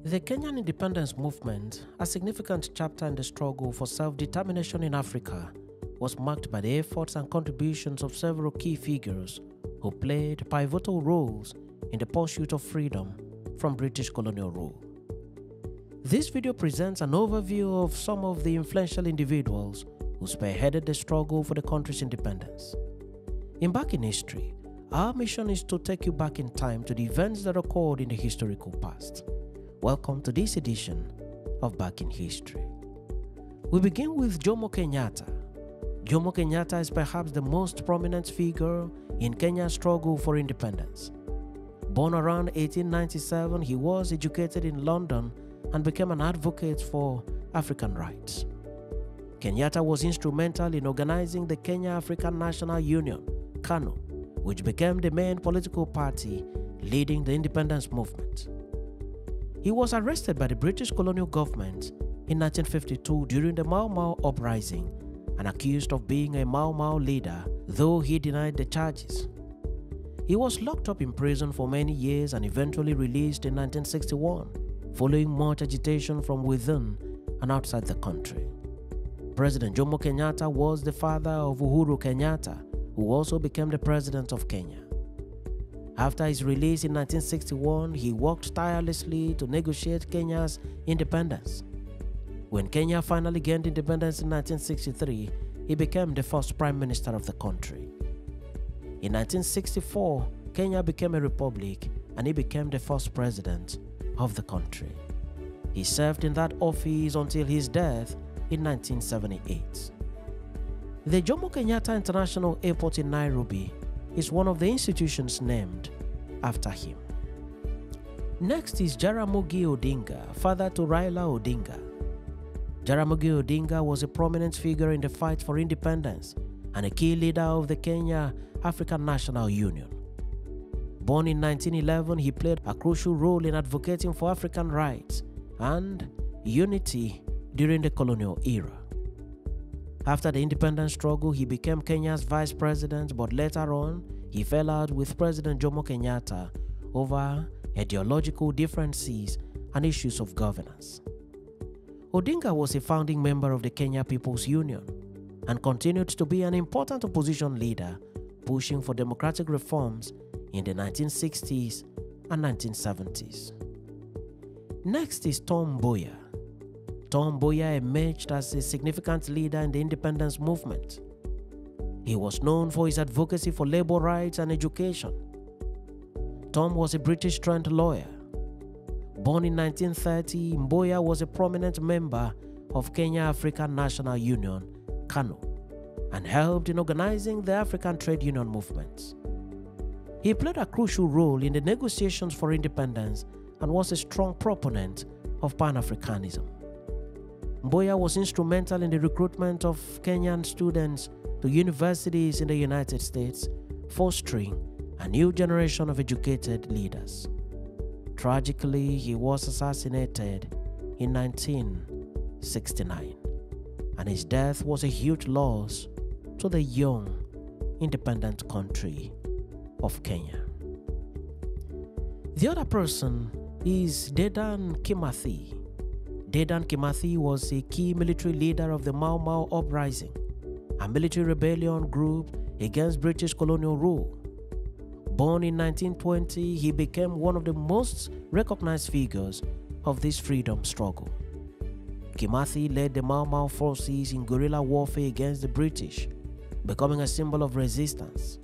The Kenyan independence movement, a significant chapter in the struggle for self-determination in Africa, was marked by the efforts and contributions of several key figures who played pivotal roles in the pursuit of freedom from British colonial rule. This video presents an overview of some of the influential individuals who spearheaded the struggle for the country's independence. In Back in History, our mission is to take you back in time to the events that occurred in the historical past. Welcome to this edition of Back in History. We begin with Jomo Kenyatta. Jomo Kenyatta is perhaps the most prominent figure in Kenya's struggle for independence. Born around 1897, he was educated in London and became an advocate for African rights. Kenyatta was instrumental in organizing the Kenya African National Union, KANU, which became the main political party leading the independence movement. He was arrested by the British colonial government in 1952 during the Mau Mau uprising and accused of being a Mau Mau leader, though he denied the charges. He was locked up in prison for many years and eventually released in 1961, following much agitation from within and outside the country. President Jomo Kenyatta was the father of Uhuru Kenyatta, who also became the president of Kenya. After his release in 1961, he worked tirelessly to negotiate Kenya's independence. When Kenya finally gained independence in 1963, he became the first prime minister of the country. In 1964, Kenya became a republic and he became the first president of the country. He served in that office until his death in 1978. The Jomo Kenyatta International Airport in Nairobi is one of the institutions named after him. Next is Jaramogi Odinga, father to Raila Odinga. Jaramogi Odinga was a prominent figure in the fight for independence and a key leader of the Kenya African National Union. Born in 1911, he played a crucial role in advocating for African rights and unity during the colonial era. After the independence struggle, he became Kenya's vice president, but later on, he fell out with President Jomo Kenyatta over ideological differences and issues of governance. Odinga was a founding member of the Kenya People's Union and continued to be an important opposition leader, pushing for democratic reforms in the 1960s and 1970s. Next is Mboya. Mboya emerged as a significant leader in the independence movement. He was known for his advocacy for labor rights and education. Tom was a British-trained lawyer. Born in 1930, Mboya was a prominent member of Kenya African National Union, KANU, and helped in organizing the African trade union movements. He played a crucial role in the negotiations for independence and was a strong proponent of Pan-Africanism. Mboya was instrumental in the recruitment of Kenyan students to universities in the United States, fostering a new generation of educated leaders. Tragically, he was assassinated in 1969, and his death was a huge loss to the young, independent country of Kenya. The other person is Danan Kimathi. Danan Kimathi was a key military leader of the Mau Mau uprising, a military rebellion group against British colonial rule. Born in 1920, he became one of the most recognized figures of this freedom struggle. Kimathi led the Mau Mau forces in guerrilla warfare against the British, becoming a symbol of resistance.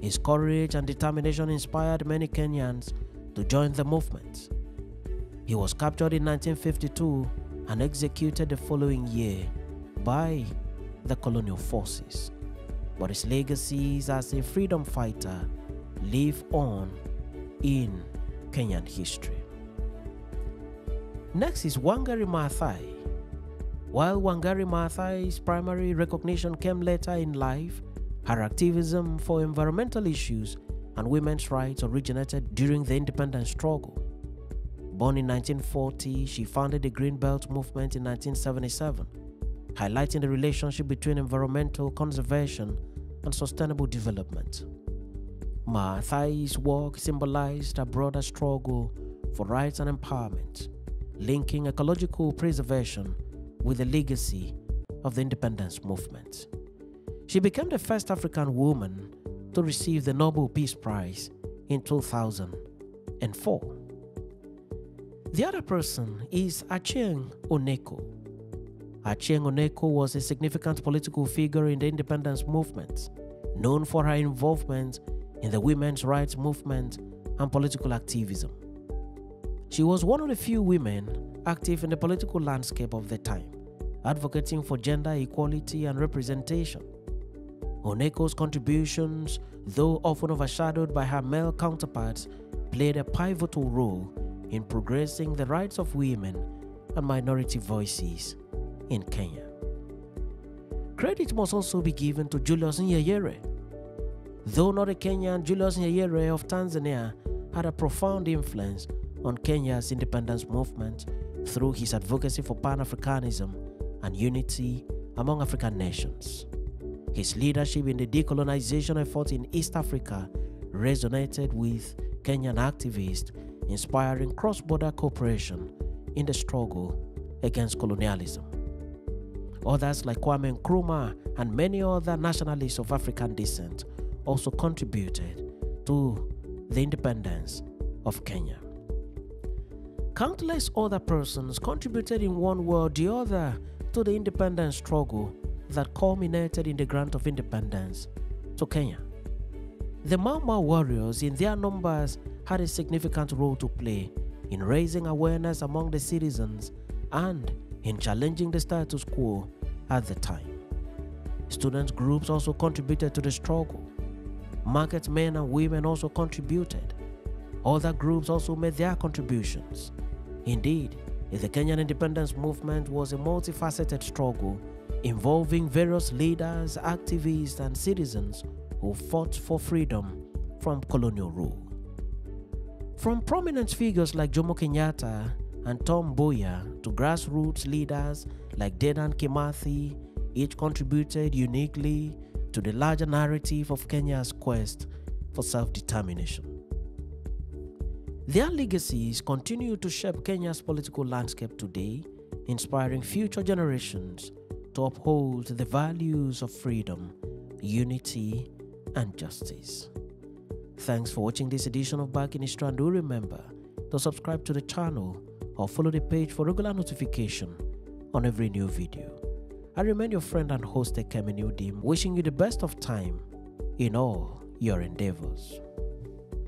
His courage and determination inspired many Kenyans to join the movement. He was captured in 1952 and executed the following year by the colonial forces. But his legacies as a freedom fighter live on in Kenyan history. Next is Wangari Maathai. While Wangari Maathai's primary recognition came later in life, her activism for environmental issues and women's rights originated during the independence struggle. Born in 1940, she founded the Green Belt movement in 1977, highlighting the relationship between environmental conservation and sustainable development. Maathai's work symbolized a broader struggle for rights and empowerment, linking ecological preservation with the legacy of the independence movement. She became the first African woman to receive the Nobel Peace Prize in 2004. The other person is Achieng Oneko. Achieng Oneko was a significant political figure in the independence movement, known for her involvement in the women's rights movement and political activism. She was one of the few women active in the political landscape of the time, advocating for gender equality and representation. Oneko's contributions, though often overshadowed by her male counterparts, played a pivotal role in progressing the rights of women and minority voices in Kenya. Credit must also be given to Julius Nyerere. Though not a Kenyan, Julius Nyerere of Tanzania had a profound influence on Kenya's independence movement through his advocacy for Pan-Africanism and unity among African nations. His leadership in the decolonization effort in East Africa resonated with Kenyan activists, inspiring cross-border cooperation in the struggle against colonialism. Others like Kwame Nkrumah and many other nationalists of African descent also contributed to the independence of Kenya. Countless other persons contributed in one way or the other to the independence struggle that culminated in the grant of independence to Kenya. The Mau Mau warriors, in their numbers, had a significant role to play in raising awareness among the citizens and in challenging the status quo at the time. Student groups also contributed to the struggle. Market men and women also contributed. Other groups also made their contributions. Indeed, the Kenyan independence movement was a multifaceted struggle involving various leaders, activists, and citizens who fought for freedom from colonial rule. From prominent figures like Jomo Kenyatta and Tom Mboya to grassroots leaders like Danan Kimathi, each contributed uniquely to the larger narrative of Kenya's quest for self-determination. Their legacies continue to shape Kenya's political landscape today, inspiring future generations to uphold the values of freedom, unity, and justice. Thanks for watching this edition of Back in History, and do remember to subscribe to the channel or follow the page for regular notification on every new video. I remain your friend and host Ekemi Udim, wishing you the best of time in all your endeavors.